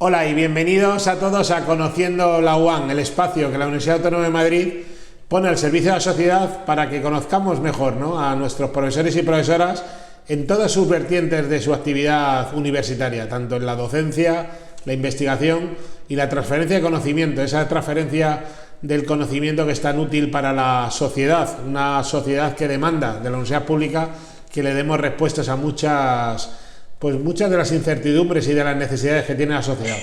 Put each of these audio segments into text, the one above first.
Hola y bienvenidos a todos a Conociendo la UAM, el espacio que la Universidad Autónoma de Madrid pone al servicio de la sociedad para que conozcamos mejor, ¿no?, a nuestros profesores y profesoras en todas sus vertientes de su actividad universitaria, tanto en la docencia, la investigación y la transferencia de conocimiento, esa transferencia del conocimiento que es tan útil para la sociedad, una sociedad que demanda de la universidad pública que le demos respuestas a muchas de las incertidumbres y de las necesidades que tiene la sociedad.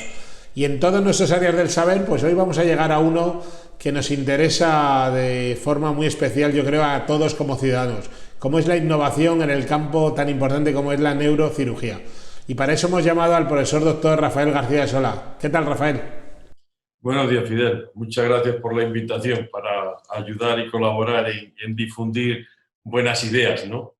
Y en todas nuestras áreas del saber, pues hoy vamos a llegar a uno que nos interesa de forma muy especial, yo creo, a todos como ciudadanos, como es la innovación en el campo tan importante como es la neurocirugía. Y para eso hemos llamado al profesor doctor Rafael García de Solá. ¿Qué tal, Rafael? Buenos días, Fidel. Muchas gracias por la invitación para ayudar y colaborar en difundir buenas ideas, ¿no?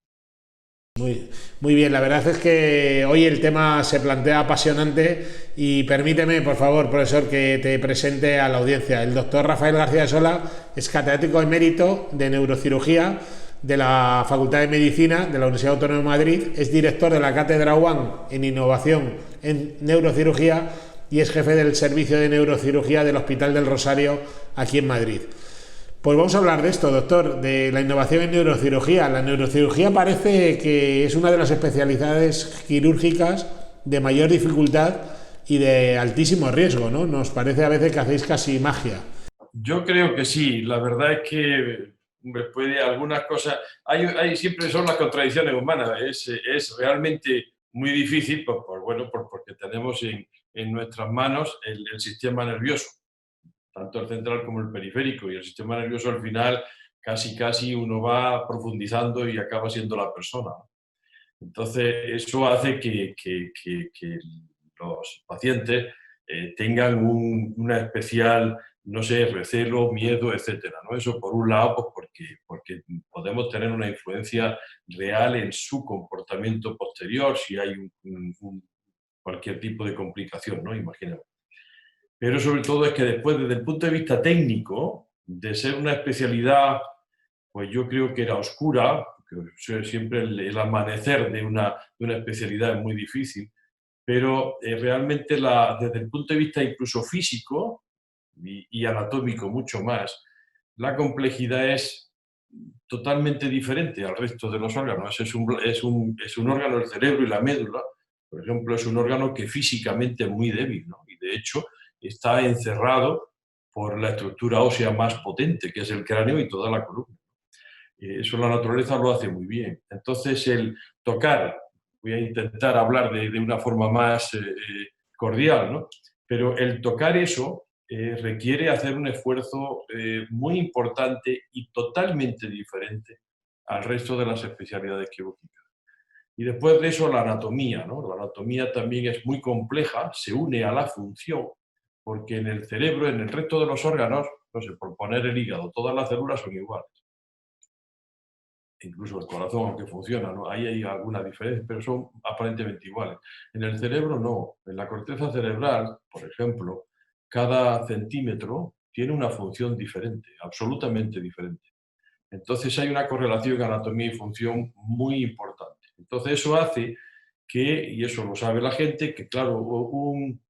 Muy bien, la verdad es que hoy el tema se plantea apasionante y permíteme, por favor, profesor, que te presente a la audiencia. El doctor Rafael García de Solá es catedrático emérito de neurocirugía de la Facultad de Medicina de la Universidad Autónoma de Madrid, es director de la Cátedra UAM en Innovación en Neurocirugía y es jefe del Servicio de Neurocirugía del Hospital del Rosario aquí en Madrid. Pues vamos a hablar de esto, doctor, de la innovación en neurocirugía. La neurocirugía parece que es una de las especialidades quirúrgicas de mayor dificultad y de altísimo riesgo, ¿no? Nos parece a veces que hacéis casi magia. Yo creo que sí. La verdad es que puede algunas cosas... siempre son las contradicciones humanas. Es realmente muy difícil porque tenemos en nuestras manos el sistema nervioso, tanto el central como el periférico, y el sistema nervioso al final casi uno va profundizando y acaba siendo la persona. Entonces eso hace que los pacientes tengan una especial, no sé, recelo, miedo, etcétera, ¿no? Eso por un lado, pues porque podemos tener una influencia real en su comportamiento posterior si hay cualquier tipo de complicación, ¿no? Imaginemos. Pero sobre todo es que después, desde el punto de vista técnico, de ser una especialidad, pues yo creo que era oscura, que siempre el amanecer de una especialidad es muy difícil, pero realmente desde el punto de vista incluso físico y anatómico mucho más, la complejidad es totalmente diferente al resto de los órganos. Es un órgano, el cerebro y la médula, por ejemplo, es un órgano que físicamente es muy débil, ¿no? Y de hecho está encerrado por la estructura ósea más potente, que es el cráneo y toda la columna. Eso la naturaleza lo hace muy bien. Entonces, el tocar, voy a intentar hablar de una forma más cordial, ¿no? Pero el tocar eso requiere hacer un esfuerzo muy importante y totalmente diferente al resto de las especialidades quirúrgicas. Y después de eso, la anatomía, ¿no? La anatomía también es muy compleja, se une a la función, porque en el cerebro, en el resto de los órganos, no sé, por poner el hígado, todas las células son iguales. Incluso el corazón, aunque funciona, ¿no? Ahí hay algunas diferencias, pero son aparentemente iguales. En el cerebro no. En la corteza cerebral, por ejemplo, cada centímetro tiene una función diferente, absolutamente diferente. Entonces hay una correlación anatomía y función muy importante. Entonces eso hace que, y eso lo sabe la gente, que claro, un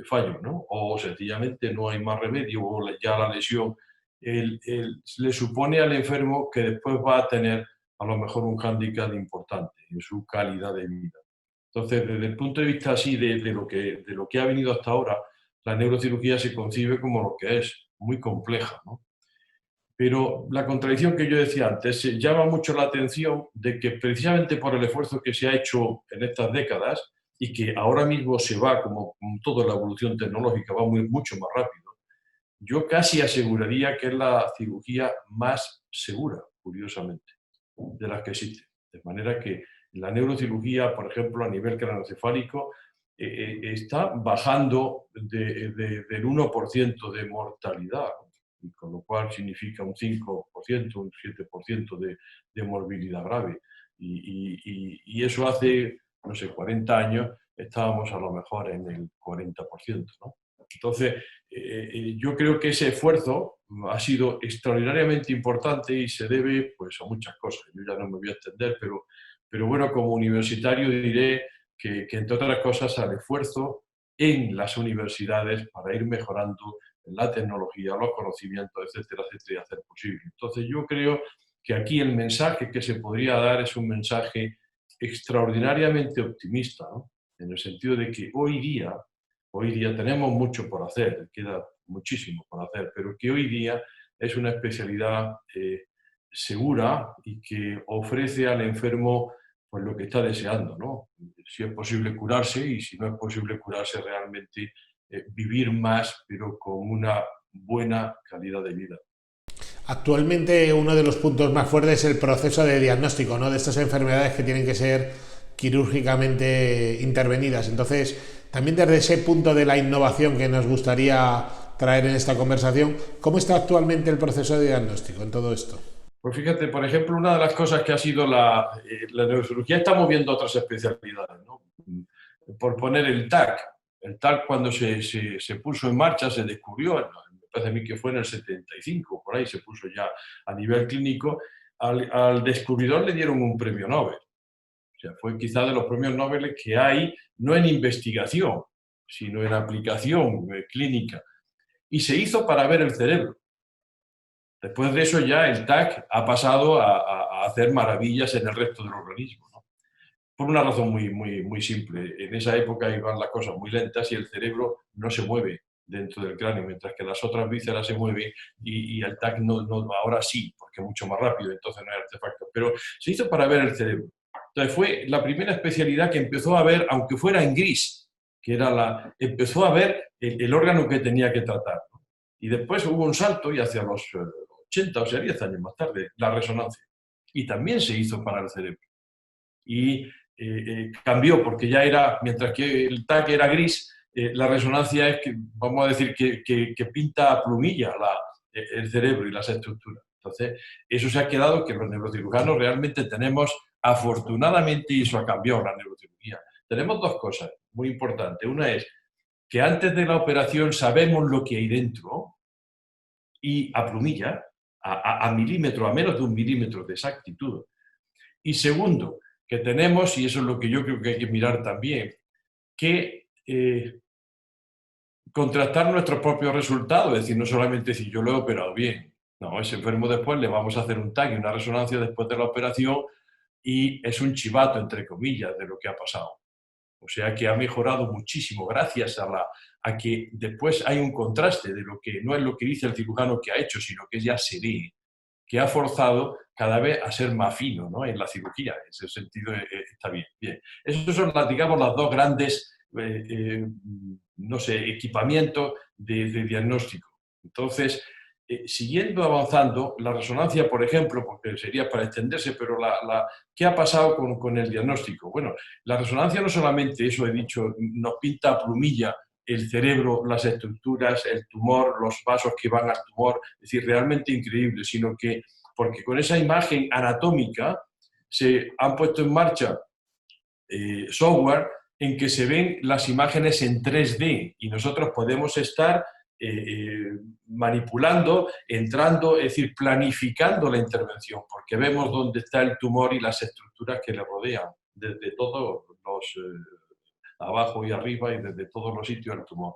fallo, ¿no? O sencillamente no hay más remedio, o ya la lesión le supone al enfermo que después va a tener a lo mejor un hándicap importante en su calidad de vida. Entonces, desde el punto de vista así de lo que ha venido hasta ahora, la neurocirugía se concibe como lo que es, muy compleja, ¿no? Pero la contradicción que yo decía antes llama mucho la atención de que precisamente por el esfuerzo que se ha hecho en estas décadas y que ahora mismo se va, como toda la evolución tecnológica, va mucho más rápido, yo casi aseguraría que es la cirugía más segura, curiosamente, de las que existen. De manera que la neurocirugía, por ejemplo, a nivel craneoencefálico, está bajando del 1% de mortalidad, y con lo cual significa un 5%, un 7% de morbilidad grave. Y eso hace, no sé, 40 años estábamos a lo mejor en el 40%, ¿no? Entonces, yo creo que ese esfuerzo ha sido extraordinariamente importante y se debe, pues, a muchas cosas. Yo ya no me voy a extender, pero bueno, como universitario diré que entre otras cosas al esfuerzo en las universidades para ir mejorando la tecnología, los conocimientos, etcétera, etcétera, y hacer posible. Entonces yo creo que aquí el mensaje que se podría dar es un mensaje extraordinariamente optimista, ¿no? En el sentido de que hoy día tenemos mucho por hacer, queda muchísimo por hacer, pero que hoy día es una especialidad segura y que ofrece al enfermo pues, lo que está deseando, ¿no? Si es posible curarse y si no es posible curarse realmente vivir más, pero con una buena calidad de vida. Actualmente uno de los puntos más fuertes es el proceso de diagnóstico, ¿no? De estas enfermedades que tienen que ser quirúrgicamente intervenidas. Entonces, también desde ese punto de la innovación que nos gustaría traer en esta conversación, ¿cómo está actualmente el proceso de diagnóstico en todo esto? Pues fíjate, por ejemplo, una de las cosas que ha sido la neurocirugía está moviendo otras especialidades, ¿no? Por poner el TAC. El TAC cuando se puso en marcha, se descubrió, me parece a mí que fue en el 75, por ahí se puso ya a nivel clínico, al descubridor le dieron un premio Nobel. O sea, fue quizá de los premios Nobel que hay, no en investigación, sino en aplicación clínica. Y se hizo para ver el cerebro. Después de eso ya el TAC ha pasado a hacer maravillas en el resto del organismo, ¿no? Por una razón muy simple. En esa época iban las cosas muy lentas y el cerebro no se mueve dentro del cráneo, mientras que las otras vísceras se mueven y el TAC ahora sí, porque es mucho más rápido, entonces no hay artefacto. Pero se hizo para ver el cerebro. Entonces fue la primera especialidad que empezó a ver, aunque fuera en gris, que era empezó a ver el órgano que tenía que tratar, ¿no? Y después hubo un salto y hacia los 80, o sea, 10 años más tarde, la resonancia. Y también se hizo para el cerebro. Y cambió, porque ya era, mientras que el TAC era gris, la resonancia es que, vamos a decir, que pinta a plumilla el cerebro y las estructuras. Entonces, eso se ha quedado que los neurocirujanos realmente tenemos, afortunadamente, y eso ha cambiado la neurocirugía, tenemos dos cosas muy importantes. Una es que antes de la operación sabemos lo que hay dentro y a plumilla, a milímetro, a menos de 1 milímetro de exactitud. Y segundo, que tenemos, y eso es lo que yo creo que hay que mirar también, que contrastar nuestros propios resultados, es decir, no solamente si yo lo he operado bien, no, ese enfermo después le vamos a hacer un TAC y una resonancia después de la operación y es un chivato, entre comillas, de lo que ha pasado. O sea que ha mejorado muchísimo gracias a que después hay un contraste de lo que no es lo que dice el cirujano que ha hecho, sino que ya se ve, que ha forzado cada vez a ser más fino, ¿no? En la cirugía. En ese sentido está bien. Bien. Esos son, digamos, las dos grandes, no sé, equipamientos de diagnóstico. Entonces, siguiendo avanzando, la resonancia, por ejemplo, porque sería para extenderse, pero ¿qué ha pasado con el diagnóstico? Bueno, la resonancia no solamente, eso he dicho, nos pinta a plumilla el cerebro, las estructuras, el tumor, los vasos que van al tumor, es decir, realmente increíble, sino que, porque con esa imagen anatómica se han puesto en marcha software en que se ven las imágenes en 3D y nosotros podemos estar manipulando, entrando, es decir, planificando la intervención, porque vemos dónde está el tumor y las estructuras que le rodean, desde todos los abajo y arriba y desde todos los sitios del tumor.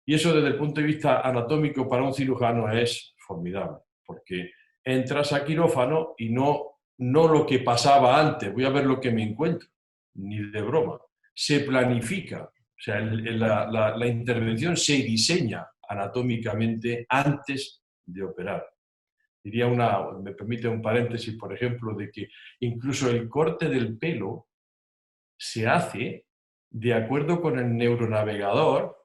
Y eso desde el punto de vista anatómico para un cirujano es formidable, porque entras a quirófano y no lo que pasaba antes, voy a ver lo que me encuentro, ni de broma. Se planifica, o sea, la intervención se diseña anatómicamente antes de operar. Diría me permite un paréntesis, por ejemplo, de que incluso el corte del pelo se hace de acuerdo con el neuronavegador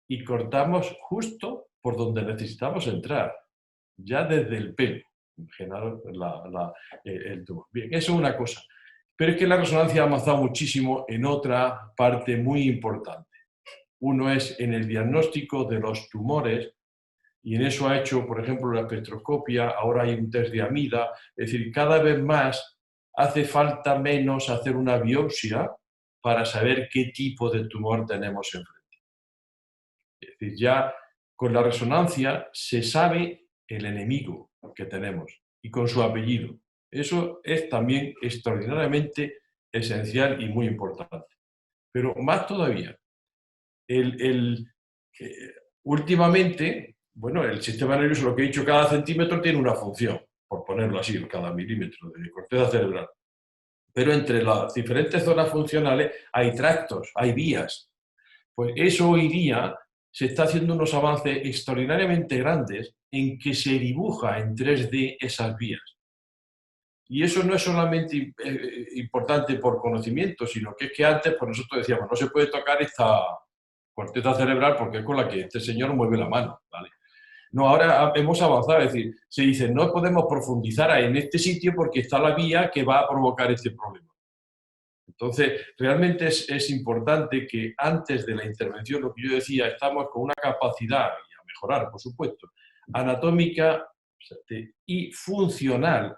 y cortamos justo por donde necesitamos entrar, ya desde el pelo, el tumor. Bien, eso es una cosa. Pero es que la resonancia ha avanzado muchísimo en otra parte muy importante. Uno es en el diagnóstico de los tumores, y en eso ha hecho, por ejemplo, la espectroscopia, ahora hay un test de amida, es decir, cada vez más hace falta menos hacer una biopsia para saber qué tipo de tumor tenemos enfrente. Es decir, ya con la resonancia se sabe el enemigo que tenemos y con su apellido. Eso es también extraordinariamente esencial y muy importante. Pero más todavía, Últimamente, bueno, el sistema nervioso, lo que he dicho, cada centímetro tiene una función, por ponerlo así, cada milímetro de corteza cerebral. Pero entre las diferentes zonas funcionales hay tractos, hay vías. Pues eso hoy día se está haciendo unos avances extraordinariamente grandes en que se dibuja en 3D esas vías. Y eso no es solamente importante por conocimiento, sino que es que antes, pues nosotros decíamos, no se puede tocar esta corteza cerebral porque es con la que este señor mueve la mano, ¿vale? No, ahora hemos avanzado, es decir, se dice, no podemos profundizar en este sitio porque está la vía que va a provocar este problema. Entonces, realmente es importante que antes de la intervención, lo que yo decía, estamos con una capacidad, y a mejorar, por supuesto, anatómica y funcional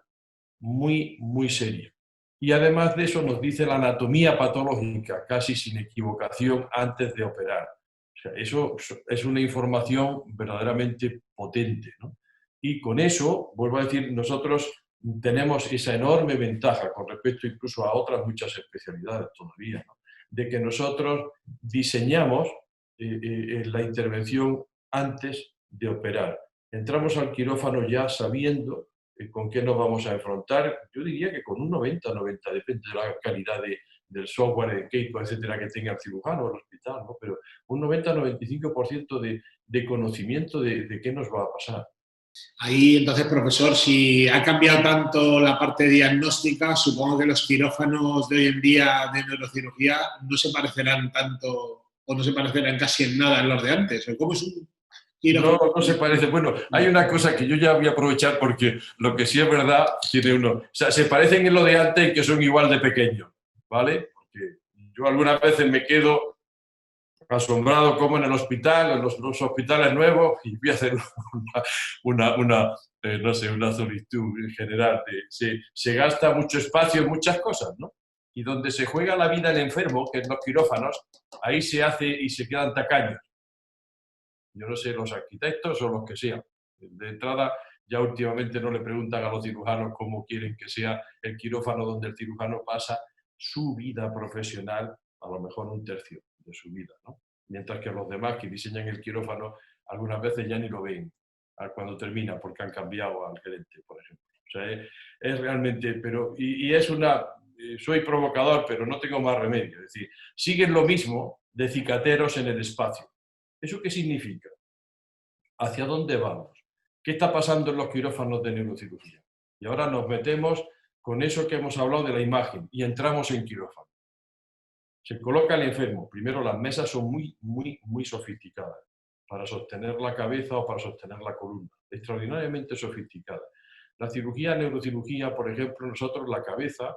muy, muy seria. Y además de eso nos dice la anatomía patológica, casi sin equivocación, antes de operar. O sea, eso es una información verdaderamente potente, ¿no? Y con eso, vuelvo a decir, nosotros tenemos esa enorme ventaja con respecto incluso a otras muchas especialidades todavía, ¿no? De que nosotros diseñamos la intervención antes de operar. Entramos al quirófano ya sabiendo con qué nos vamos a enfrentar. Yo diría que con un 90, depende de la calidad del software, el equipo, etcétera, que tenga el cirujano o el hospital, ¿no? Pero un 90-95% de conocimiento de qué nos va a pasar. Ahí, entonces, profesor, si ha cambiado tanto la parte diagnóstica, supongo que los quirófanos de hoy en día de neurocirugía no se parecerán tanto o no se parecerán casi en nada a los de antes. ¿Cómo es un quirófano? No, no se parece. Bueno, hay una cosa que yo ya voy a aprovechar porque lo que sí es verdad tiene uno. O sea, se parecen en lo de antes y que son igual de pequeños, ¿vale? Porque yo algunas veces me quedo asombrado como en el hospital, en los hospitales nuevos, y voy a hacer no sé, una solicitud en general. Se gasta mucho espacio en muchas cosas, ¿no? Y donde se juega la vida del enfermo, que es los quirófanos, ahí se hace y se quedan tacaños. Yo no sé, los arquitectos o los que sean. De entrada, ya últimamente no le preguntan a los cirujanos cómo quieren que sea el quirófano donde el cirujano pasa su vida profesional, a lo mejor un tercio de su vida, ¿no? Mientras que los demás que diseñan el quirófano algunas veces ya ni lo ven cuando termina porque han cambiado al gerente, por ejemplo. O sea, es realmente, pero, y es soy provocador, pero no tengo más remedio. Es decir, siguen lo mismo de cicateros en el espacio. ¿Eso qué significa? ¿Hacia dónde vamos? ¿Qué está pasando en los quirófanos de neurocirugía? Y ahora nos metemos con eso que hemos hablado de la imagen y entramos en quirófano. Se coloca el enfermo. Primero, las mesas son muy, muy, muy sofisticadas para sostener la cabeza o para sostener la columna. Extraordinariamente sofisticadas. La cirugía, neurocirugía, por ejemplo, nosotros la cabeza,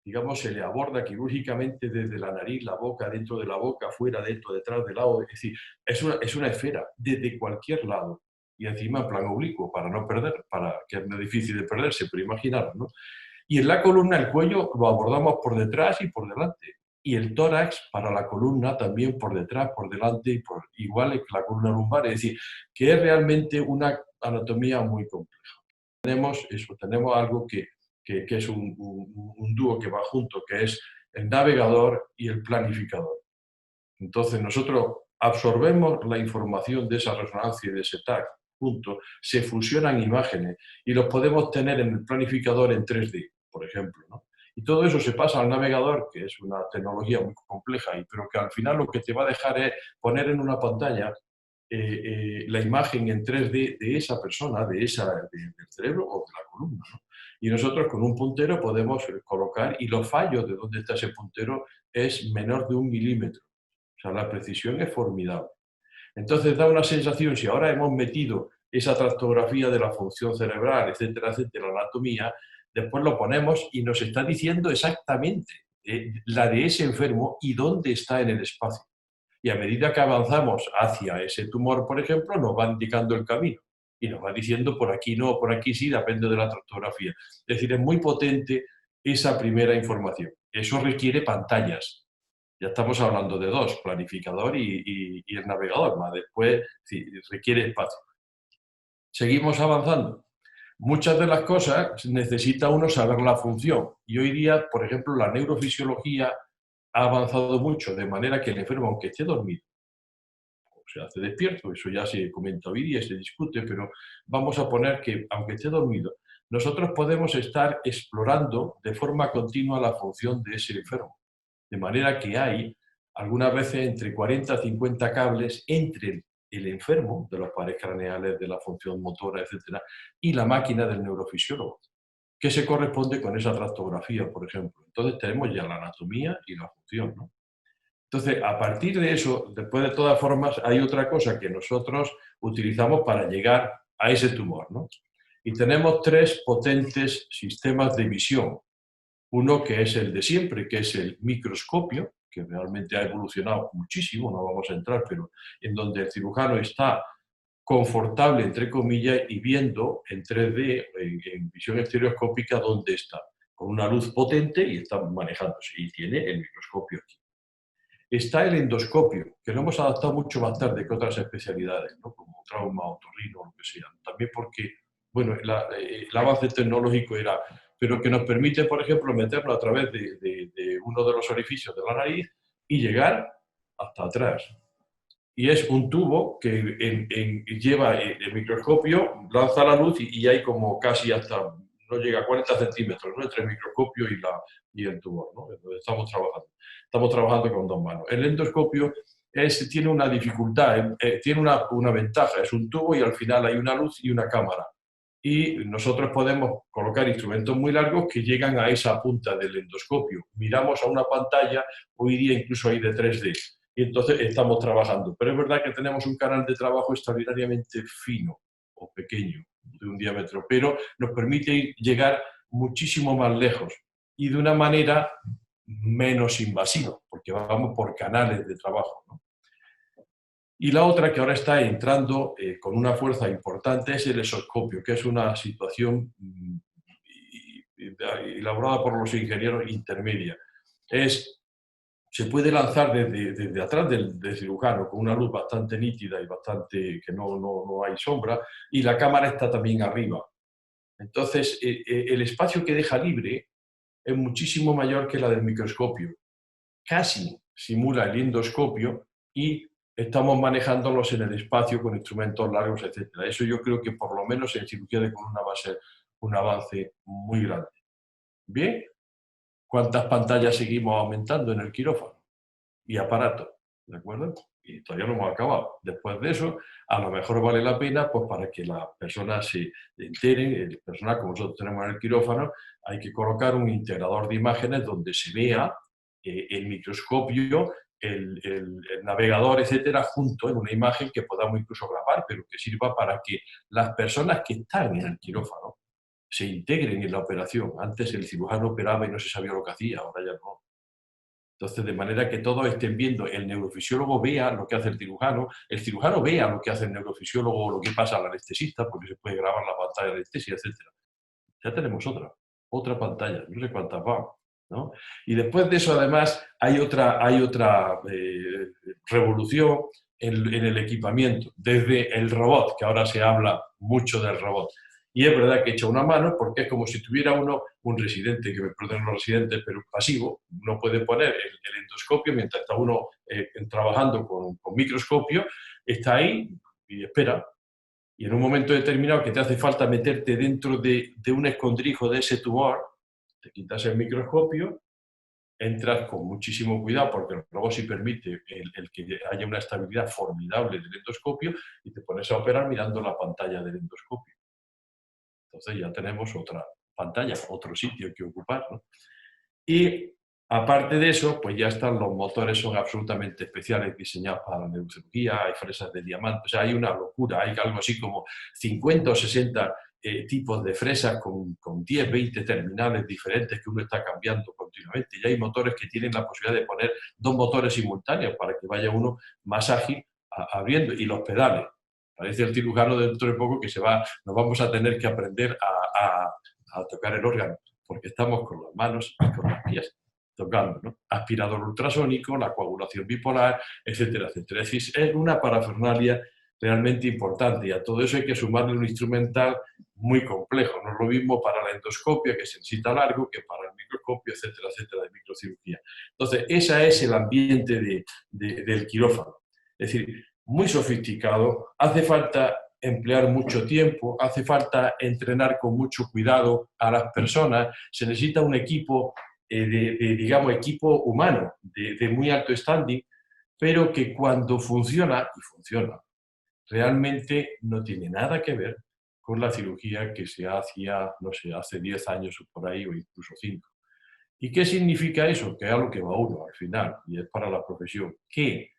digamos, se le aborda quirúrgicamente desde la nariz, la boca, dentro de la boca, fuera, dentro, detrás, del lado. Es decir, es una esfera desde cualquier lado. Y encima en plan oblicuo, para no perder, para que es muy difícil de perderse, pero imaginaros, ¿no? Y en la columna, el cuello lo abordamos por detrás y por delante. Y el tórax para la columna también por detrás, por delante y igual que la columna lumbar. Es decir, que es realmente una anatomía muy compleja. Tenemos algo que es un dúo que va junto, que es el navegador y el planificador. Entonces nosotros absorbemos la información de esa resonancia y de ese TAC juntos, se fusionan imágenes y los podemos tener en el planificador en 3D, por ejemplo, ¿no? Y todo eso se pasa al navegador, que es una tecnología muy compleja, pero que al final lo que te va a dejar es poner en una pantalla la imagen en 3D de esa persona, del cerebro o de la columna, ¿no? Y nosotros con un puntero podemos colocar, y los fallos de dónde está ese puntero es menor de 1 milímetro. O sea, la precisión es formidable. Entonces da una sensación, si ahora hemos metido esa tractografía de la función cerebral, etcétera, etcétera, la anatomía, después lo ponemos y nos está diciendo exactamente la de ese enfermo y dónde está en el espacio. Y a medida que avanzamos hacia ese tumor, por ejemplo, nos va indicando el camino. Y nos va diciendo por aquí no, por aquí sí, depende de la tractografía. Es decir, es muy potente esa primera información. Eso requiere pantallas. Ya estamos hablando de dos, planificador y el navegador, más después sí, requiere espacio. Seguimos avanzando. Muchas de las cosas necesita uno saber la función. Y hoy día, por ejemplo, la neurofisiología ha avanzado mucho, de manera que el enfermo, aunque esté dormido, se hace despierto, eso ya se comenta hoy día, se discute, pero vamos a poner que, aunque esté dormido, nosotros podemos estar explorando de forma continua la función de ese enfermo. De manera que hay algunas veces entre 40 y 50 cables entre el enfermo, de las paredes craneales, de la función motora, etcétera, y la máquina del neurofisiólogo, que se corresponde con esa tractografía, por ejemplo. Entonces tenemos ya la anatomía y la función, ¿no? Entonces, a partir de eso, después de todas formas, hay otra cosa que nosotros utilizamos para llegar a ese tumor, ¿no? Y tenemos tres potentes sistemas de visión. Uno que es el de siempre, que es el microscopio, que realmente ha evolucionado muchísimo, no vamos a entrar, pero en donde el cirujano está confortable, entre comillas, y viendo en 3D, en visión estereoscópica, dónde está, con una luz potente y está manejándose, y tiene el microscopio aquí. Está el endoscopio, que lo hemos adaptado mucho más tarde que otras especialidades, ¿no? Como trauma, otorrino, lo que sea. También porque, bueno, el avance tecnológico era, pero que nos permite, por ejemplo, meterlo a través de uno de los orificios de la nariz y llegar hasta atrás. Y es un tubo que lleva el microscopio, lanza la luz y hay como casi hasta, no llega a 40 centímetros, ¿no? Entre el microscopio y el tubo, ¿no? Entonces estamos trabajando con dos manos. El endoscopio tiene una dificultad, tiene una ventaja, es un tubo y al final hay una luz y una cámara. Y nosotros podemos colocar instrumentos muy largos que llegan a esa punta del endoscopio. Miramos a una pantalla, hoy día incluso hay de 3D, y entonces estamos trabajando. Pero es verdad que tenemos un canal de trabajo extraordinariamente fino o pequeño, de un diámetro, pero nos permite llegar muchísimo más lejos y de una manera menos invasiva, porque vamos por canales de trabajo, ¿no? Y la otra que ahora está entrando con una fuerza importante es el exoscopio, que es una situación elaborada por los ingenieros intermedia. Se puede lanzar desde atrás del cirujano con una luz bastante nítida y bastante que no hay sombra, y la cámara está también arriba. Entonces, el espacio que deja libre es muchísimo mayor que la del microscopio. Casi simula el endoscopio y estamos manejándolos en el espacio con instrumentos largos, etc. Eso yo creo que por lo menos en cirugía de columna va a ser un avance muy grande. Bien, ¿cuántas pantallas seguimos aumentando en el quirófano? Y aparatos, ¿de acuerdo? Y todavía no hemos acabado. Después de eso, a lo mejor vale la pena, pues para que las personas se enteren, el personal como nosotros tenemos en el quirófano, hay que colocar un integrador de imágenes donde se vea el microscopio, el navegador, etcétera, junto en una imagen que podamos incluso grabar, pero que sirva para que las personas que están en el quirófano se integren en la operación. Antes el cirujano operaba y no se sabía lo que hacía, ahora ya no. Entonces, de manera que todos estén viendo, el neurofisiólogo vea lo que hace el cirujano vea lo que hace el neurofisiólogo o lo que pasa al anestesista, porque se puede grabar la pantalla de anestesia, etc. Ya tenemos otra pantalla, no sé cuántas van, ¿no? Y después de eso, además, hay otra revolución en el equipamiento, desde el robot, que ahora se habla mucho del robot. Y es verdad que echa una mano porque es como si tuviera uno un residente, que me perdonen los residentes, pero pasivo. Uno puede poner el endoscopio mientras está uno trabajando con microscopio, está ahí y espera. Y en un momento determinado que te hace falta meterte dentro de un escondrijo de ese tumor, te quitas el microscopio, entras con muchísimo cuidado porque el robot sí permite el que haya una estabilidad formidable del endoscopio y te pones a operar mirando la pantalla del endoscopio. Entonces ya tenemos otra pantalla, otro sitio que ocupar, ¿no? Y aparte de eso, pues ya están los motores, son absolutamente especiales, diseñados para la neurocirugía, hay fresas de diamante, o sea, hay una locura, hay algo así como 50 o 60 tipos de fresas con 10, 20 terminales diferentes que uno está cambiando continuamente. Y hay motores que tienen la posibilidad de poner dos motores simultáneos para que vaya uno más ágil abriendo, y los pedales. Parece el cirujano dentro de poco que nos vamos a tener que aprender a tocar el órgano, porque estamos con las manos y con los pies tocando, ¿no? Aspirador ultrasónico, la coagulación bipolar, etcétera, etcétera. Es decir, es una parafernalia realmente importante, y a todo eso hay que sumarle un instrumental muy complejo. No es lo mismo para la endoscopia, que se necesita largo, que para el microscopio, etcétera, etcétera, de microcirugía. Entonces, ese es el ambiente del quirófano. Es decir, muy sofisticado, hace falta emplear mucho tiempo, hace falta entrenar con mucho cuidado a las personas, se necesita un equipo, digamos, equipo humano, de muy alto standing, pero que cuando funciona, y funciona, realmente no tiene nada que ver con la cirugía que se hacía, no sé, hace 10 años o por ahí, o incluso 5. ¿Y qué significa eso? Que es a lo que va uno al final, y es para la profesión, que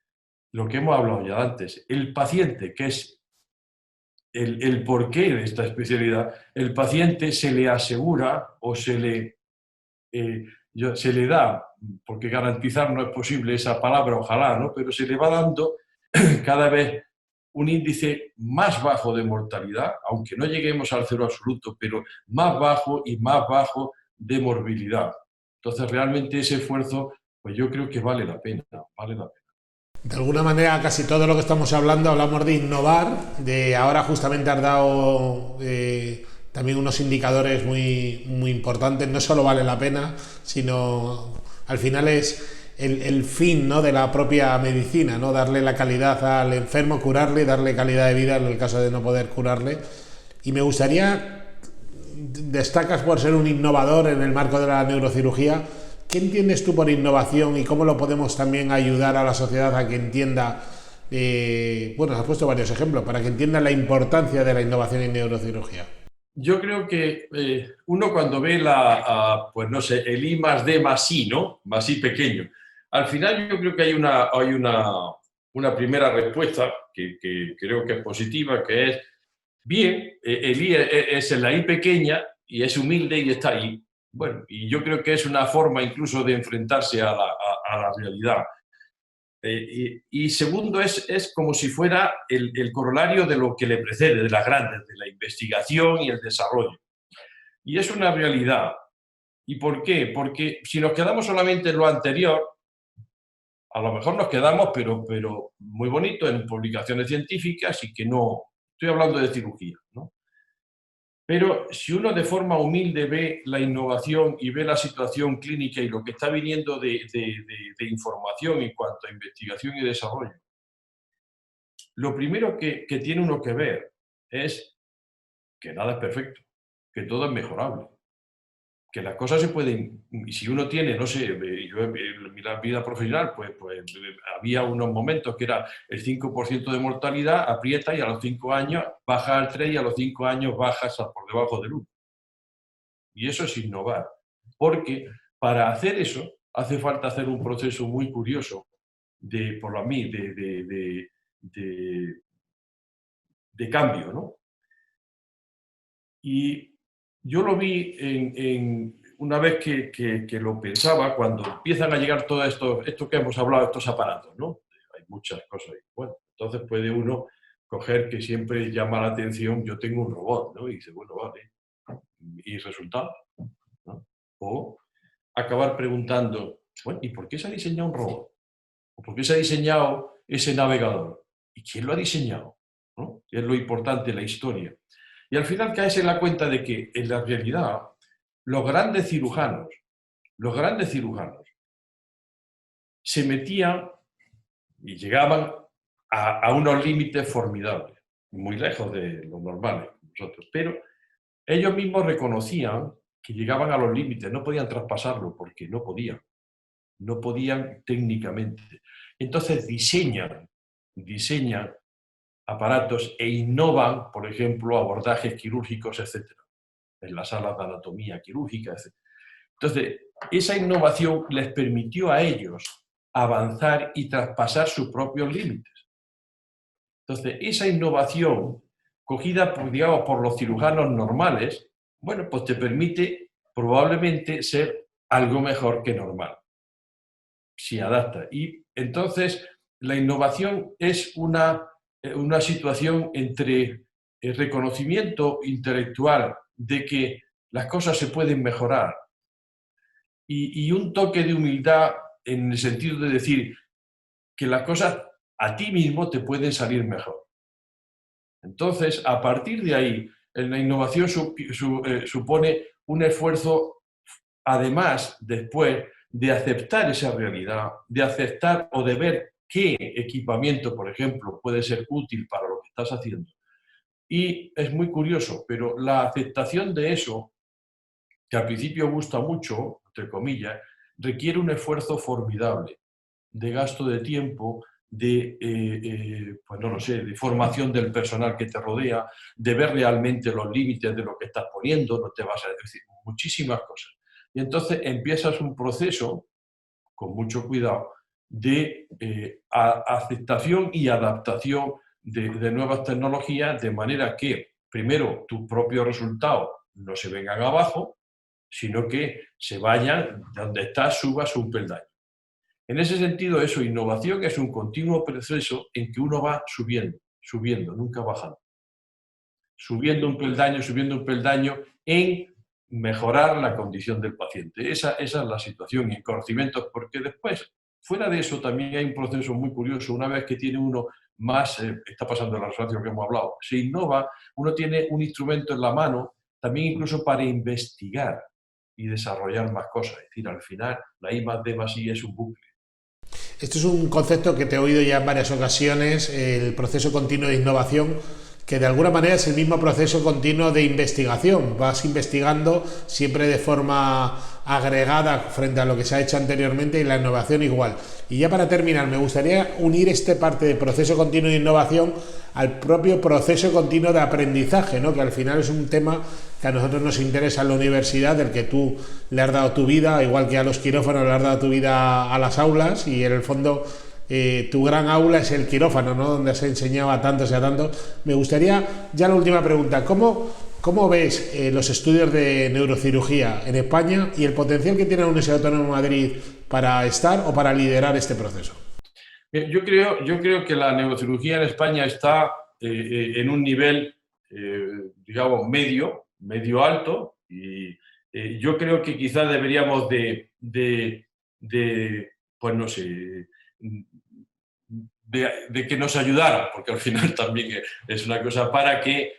lo que hemos hablado ya antes, el paciente, que es el porqué de esta especialidad, el paciente se le asegura o se le da, porque garantizar no es posible esa palabra, ojalá, ¿no? Pero se le va dando cada vez un índice más bajo de mortalidad, aunque no lleguemos al cero absoluto, pero más bajo y más bajo de morbilidad. Entonces, realmente ese esfuerzo, pues yo creo que vale la pena, vale la pena. De alguna manera, casi todo lo que estamos hablando, hablamos de innovar, de ahora justamente has dado también unos indicadores muy importantes, no solo vale la pena, sino al final es el fin, ¿no?, de la propia medicina, ¿no?, darle la calidad al enfermo, curarle, darle calidad de vida en el caso de no poder curarle. Y me gustaría, destacas por ser un innovador en el marco de la neurocirugía. ¿Qué entiendes tú por innovación y cómo lo podemos también ayudar a la sociedad a que entienda, bueno, has puesto varios ejemplos, para que entienda la importancia de la innovación en neurocirugía? Yo creo que uno cuando ve pues no sé, el I más D más I, ¿no? Más I pequeño, al final yo creo que hay una primera respuesta que creo que es positiva, que es, bien, el I es en la I pequeña y es humilde y está ahí. Bueno, y yo creo que es una forma incluso de enfrentarse a la realidad. Y segundo, es como si fuera el corolario de lo que le precede, de las grandes, de la investigación y el desarrollo. Y es una realidad. ¿Y por qué? Porque si nos quedamos solamente en lo anterior, a lo mejor nos quedamos, pero muy bonito, en publicaciones científicas y que no... Estoy hablando de cirugía, ¿no? Pero si uno de forma humilde ve la innovación y ve la situación clínica y lo que está viniendo de información en cuanto a investigación y desarrollo, lo primero que tiene uno que ver es que nada es perfecto, que todo es mejorable, que las cosas se pueden, y si uno tiene, no sé, yo en mi vida profesional, pues había unos momentos que era el 5% de mortalidad, aprieta y a los 5 años baja al 3 y a los 5 años bajas por debajo del 1. Y eso es innovar, porque para hacer eso hace falta hacer un proceso muy curioso por lo mí, de cambio, ¿no? Y yo lo vi una vez que lo pensaba, cuando empiezan a llegar todo esto que hemos hablado, estos aparatos, ¿no? Hay muchas cosas ahí. Bueno, entonces puede uno coger, que siempre llama la atención, yo tengo un robot, ¿no? Y dice, bueno, vale. ¿Y resultado? ¿No? O acabar preguntando, bueno, ¿y por qué se ha diseñado un robot? ¿O por qué se ha diseñado ese navegador? ¿Y quién lo ha diseñado? ¿No? Es lo importante, la historia. Y al final caes en la cuenta de que, en la realidad, los grandes cirujanos se metían y llegaban a unos límites formidables, muy lejos de los normales, nosotros. Pero ellos mismos reconocían que llegaban a los límites, no podían traspasarlo porque no podían técnicamente. Entonces diseñan aparatos e innovan, por ejemplo, abordajes quirúrgicos, etc., en las salas de anatomía quirúrgica, etc. Entonces, esa innovación les permitió a ellos avanzar y traspasar sus propios límites. Entonces, esa innovación, cogida, digamos, por los cirujanos normales, bueno, pues te permite probablemente ser algo mejor que normal, si adapta. Y entonces, la innovación es una situación entre el reconocimiento intelectual de que las cosas se pueden mejorar y un toque de humildad en el sentido de decir que las cosas a ti mismo te pueden salir mejor. Entonces, a partir de ahí, la innovación supone un esfuerzo, además, después, de aceptar esa realidad, de aceptar o de ver qué equipamiento, por ejemplo, puede ser útil para lo que estás haciendo. Y es muy curioso, pero la aceptación de eso, que al principio gusta mucho, entre comillas, requiere un esfuerzo formidable de gasto de tiempo, pues no lo sé, de formación del personal que te rodea, de ver realmente los límites de lo que estás poniendo, no te vas a decir muchísimas cosas. Y entonces empiezas un proceso, con mucho cuidado, de aceptación y adaptación de nuevas tecnologías, de manera que, primero, tus propios resultados no se vengan abajo, sino que se vayan de donde estás, subas un peldaño. En ese sentido, eso, innovación es un continuo proceso en que uno va subiendo, subiendo, nunca bajando. Subiendo un peldaño en mejorar la condición del paciente. Esa es la situación en conocimientos, porque después, fuera de eso, también hay un proceso muy curioso. Una vez que tiene uno más, está pasando en la resonancia que hemos hablado, se innova, uno tiene un instrumento en la mano, también incluso para investigar y desarrollar más cosas. Es decir, al final, la I+D+I es un bucle. Esto es un concepto que te he oído ya en varias ocasiones, el proceso continuo de innovación, que de alguna manera es el mismo proceso continuo de investigación. Vas investigando siempre de forma agregada frente a lo que se ha hecho anteriormente y la innovación igual. Y ya para terminar, me gustaría unir esta parte de proceso continuo de innovación al propio proceso continuo de aprendizaje, ¿no? Que al final es un tema que a nosotros nos interesa en la universidad, del que tú le has dado tu vida, igual que a los quirófanos le has dado tu vida a las aulas, y en el fondo tu gran aula es el quirófano, ¿no? Donde se enseñaba a tantos y a tantos. Me gustaría, ya la última pregunta, ¿cómo ves los estudios de neurocirugía en España y el potencial que tiene la Universidad Autónoma de Madrid para estar o para liderar este proceso? Yo creo que la neurocirugía en España está en un nivel, digamos, medio alto, y yo creo que quizás deberíamos pues no sé, de que nos ayudaran, porque al final también es una cosa para que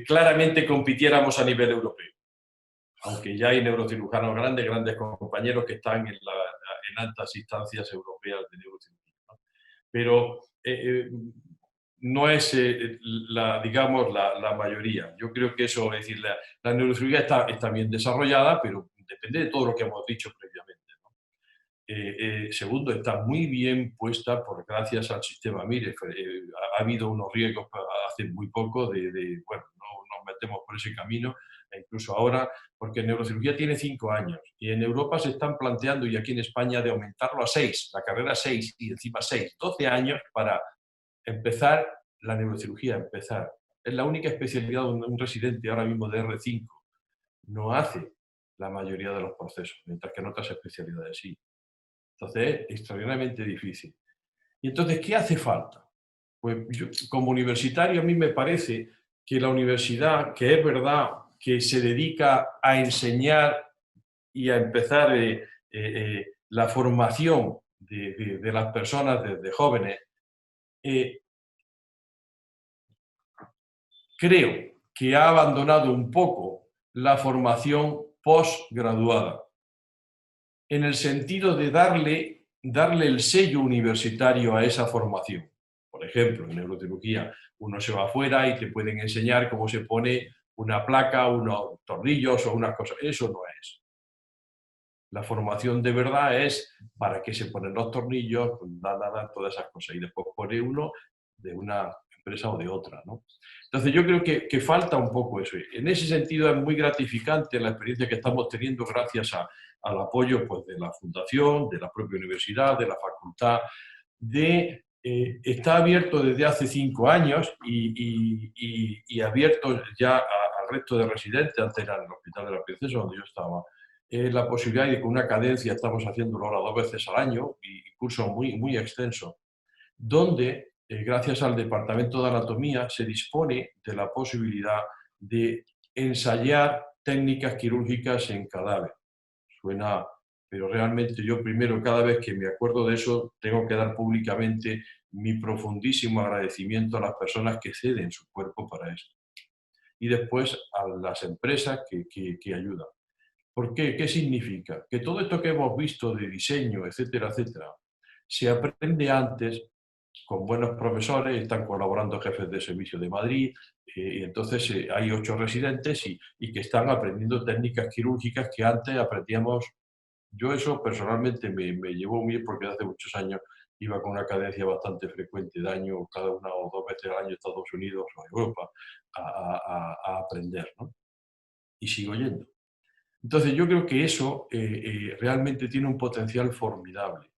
claramente compitiéramos a nivel europeo. Aunque ya hay neurocirujanos grandes compañeros que están en altas instancias europeas de neurocirugía, ¿no? Pero no es, digamos, la mayoría. Yo creo que eso, es decir, la neurocirugía está bien desarrollada, pero depende de todo lo que hemos dicho previamente, ¿no? Segundo, está muy bien puesta gracias al sistema MIRE. Ha habido unos riesgos hace muy poco bueno, no nos metemos por ese camino, e incluso ahora, porque neurocirugía tiene 5 años y en Europa se están planteando, y aquí en España, de aumentarlo a 6, la carrera 6 y encima 6, 12 años para empezar la neurocirugía, empezar. Es la única especialidad donde un residente ahora mismo de R5 no hace la mayoría de los procesos, mientras que en otras especialidades sí. Entonces es extraordinariamente difícil. Y entonces, ¿qué hace falta? Pues yo, como universitario, a mí me parece que la universidad, que es verdad que se dedica a enseñar y a empezar la formación de las personas desde jóvenes, creo que ha abandonado un poco la formación postgraduada, en el sentido de darle el sello universitario a esa formación. Por ejemplo, en neurocirugía uno se va afuera y te pueden enseñar cómo se pone una placa, unos tornillos o unas cosas. Eso no es. La formación de verdad es para qué se ponen los tornillos, todas esas cosas. Y después pone uno de una empresa o de otra, ¿no? Entonces yo creo que falta un poco eso. En ese sentido es muy gratificante la experiencia que estamos teniendo gracias al apoyo, pues, de la Fundación, de la propia universidad, de la facultad, está abierto desde hace 5 años y abierto ya al resto de residentes. Antes era en el Hospital de la Princesa, donde yo estaba, la posibilidad de que con una cadencia, estamos haciéndolo ahora 2 veces al año, y cursos muy extensos, donde, gracias al Departamento de Anatomía, se dispone de la posibilidad de ensayar técnicas quirúrgicas en cadáver. Suena, pero realmente yo primero, cada vez que me acuerdo de eso, tengo que dar públicamente mi profundísimo agradecimiento a las personas que ceden su cuerpo para esto. Y después a las empresas que ayudan. ¿Por qué? ¿Qué significa? Que todo esto que hemos visto de diseño, etcétera, etcétera, se aprende antes con buenos profesores, están colaborando jefes de servicio de Madrid, y entonces hay 8 residentes y que están aprendiendo técnicas quirúrgicas que antes aprendíamos. Yo eso personalmente me llevó muy bien porque hace muchos años iba con una cadencia bastante frecuente de año, cada 1 o 2 veces al año a Estados Unidos o a Europa a aprender, ¿no? Y sigo yendo. Entonces yo creo que eso realmente tiene un potencial formidable.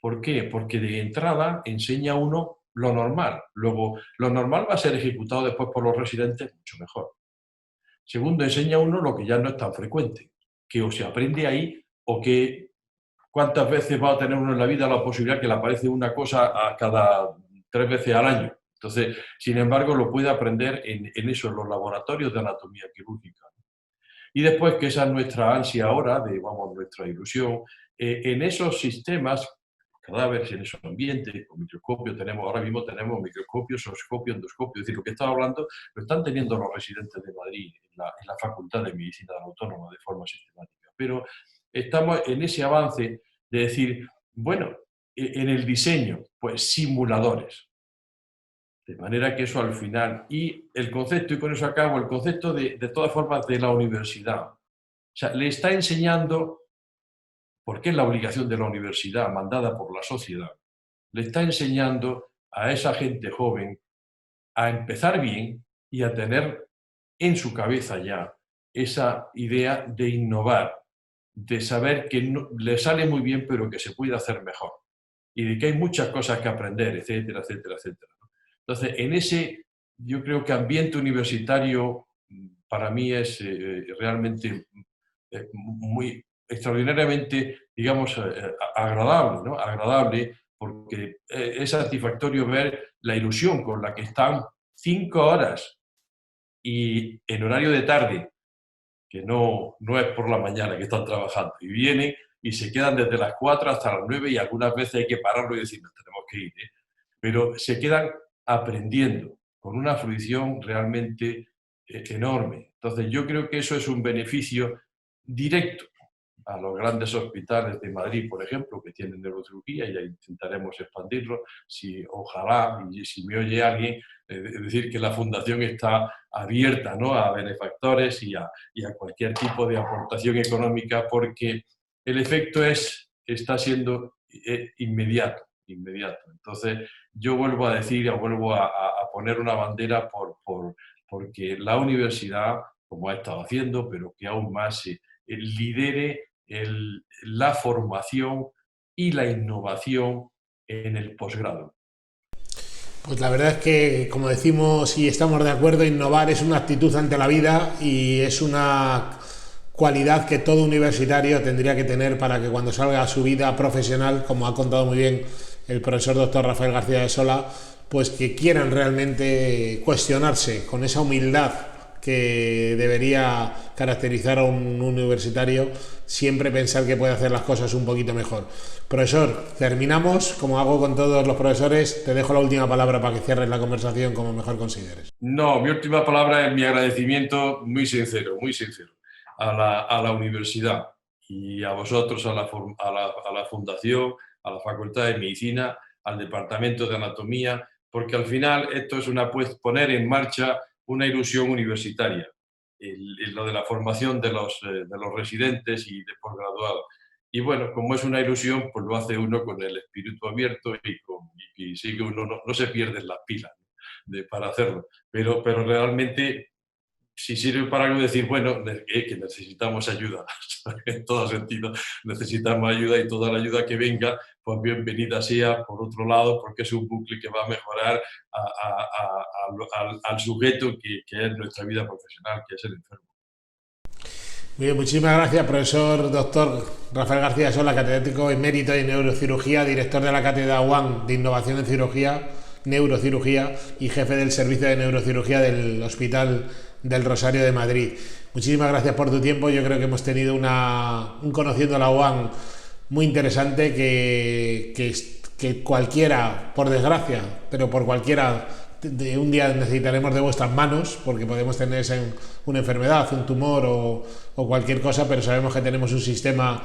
¿Por qué? Porque de entrada enseña a uno lo normal. Luego, lo normal va a ser ejecutado después por los residentes mucho mejor. Segundo, enseña a uno lo que ya no es tan frecuente, que o se aprende ahí o que cuántas veces va a tener uno en la vida la posibilidad que le aparece una cosa a cada 3 veces al año. Entonces, sin embargo, lo puede aprender en eso, en los laboratorios de anatomía quirúrgica. Y después, que esa es nuestra ansia ahora, vamos, nuestra ilusión, en esos sistemas, cadáveres, en esos ambientes, con microscopio, ahora mismo tenemos microscopio, oscopio, endoscopio, es decir, lo que estaba hablando lo están teniendo los residentes de Madrid en la Facultad de Medicina Autónoma de forma sistemática. Pero estamos en ese avance de decir, bueno, en el diseño, pues simuladores. De manera que eso al final, y el concepto, y con eso acabo, el concepto de todas formas de la universidad. O sea, le está enseñando, porque es la obligación de la universidad mandada por la sociedad, le está enseñando a esa gente joven a empezar bien y a tener en su cabeza ya esa idea de innovar, de saber que no, le sale muy bien pero que se puede hacer mejor y de que hay muchas cosas que aprender, etcétera, etcétera, etcétera. Entonces, en ese, yo creo que ambiente universitario para mí es realmente muy extraordinariamente, digamos, agradable, ¿no? Agradable, porque es satisfactorio ver la ilusión con la que están 5 horas y en horario de tarde, que no es por la mañana que están trabajando, y vienen y se quedan desde las 4 hasta las 9 y algunas veces hay que pararlo y decir, nos tenemos que ir, ¿eh? Pero se quedan aprendiendo con una fruición realmente enorme. Entonces yo creo que eso es un beneficio directo a los grandes hospitales de Madrid, por ejemplo, que tienen neurocirugía, y ya intentaremos expandirlo, ojalá, y si me oye alguien, es decir, que la Fundación está abierta, ¿no?, a benefactores y a cualquier tipo de aportación económica, porque el efecto está siendo inmediato. Entonces, yo vuelvo a decir, o vuelvo a poner una bandera porque la universidad, como ha estado haciendo, pero que aún más lidere la formación y la innovación en el posgrado. Pues la verdad es que, como decimos y estamos de acuerdo, innovar es una actitud ante la vida y es una cualidad que todo universitario tendría que tener para que cuando salga a su vida profesional, como ha contado muy bien el profesor doctor Rafael García de Sola, pues que quieran realmente cuestionarse con esa humildad que debería caracterizar a un universitario, siempre pensar que puede hacer las cosas un poquito mejor. Profesor, terminamos, como hago con todos los profesores, te dejo la última palabra para que cierres la conversación como mejor consideres. No, mi última palabra es mi agradecimiento muy sincero, a la universidad y a vosotros, a la Fundación, a la Facultad de Medicina, al Departamento de Anatomía, porque al final esto es poner en marcha una ilusión universitaria, lo de la formación de los residentes y de posgraduados. Y bueno, como es una ilusión, pues lo hace uno con el espíritu abierto y sí que uno no se pierde las pilas, ¿no?, para hacerlo. Pero realmente, si sirve para algo, decir, bueno, que necesitamos ayuda, en todo sentido, necesitamos ayuda, y toda la ayuda que venga, pues bienvenida sea, por otro lado, porque es un bucle que va a mejorar al sujeto que es nuestra vida profesional, que es el enfermo. Muy bien, muchísimas gracias, profesor doctor Rafael García de Sola, catedrático emérito de neurocirugía, director de la cátedra UAM de innovación en cirugía, neurocirugía, y jefe del servicio de neurocirugía del Hospital del Rosario de Madrid. Muchísimas gracias por tu tiempo. Yo creo que hemos tenido un Conociendo la UAM muy interesante que cualquiera, por desgracia, pero por cualquiera, de un día necesitaremos de vuestras manos, porque podemos tener una enfermedad, un tumor o cualquier cosa, pero sabemos que tenemos un sistema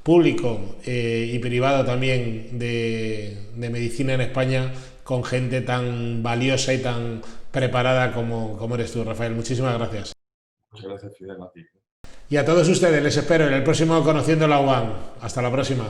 público y privado también de medicina en España, con gente tan valiosa y tan preparada como eres tú, Rafael. Muchísimas gracias. Muchas gracias, Fidel, a ti. Y a todos ustedes les espero en el próximo Conociendo la UAM. Hasta la próxima.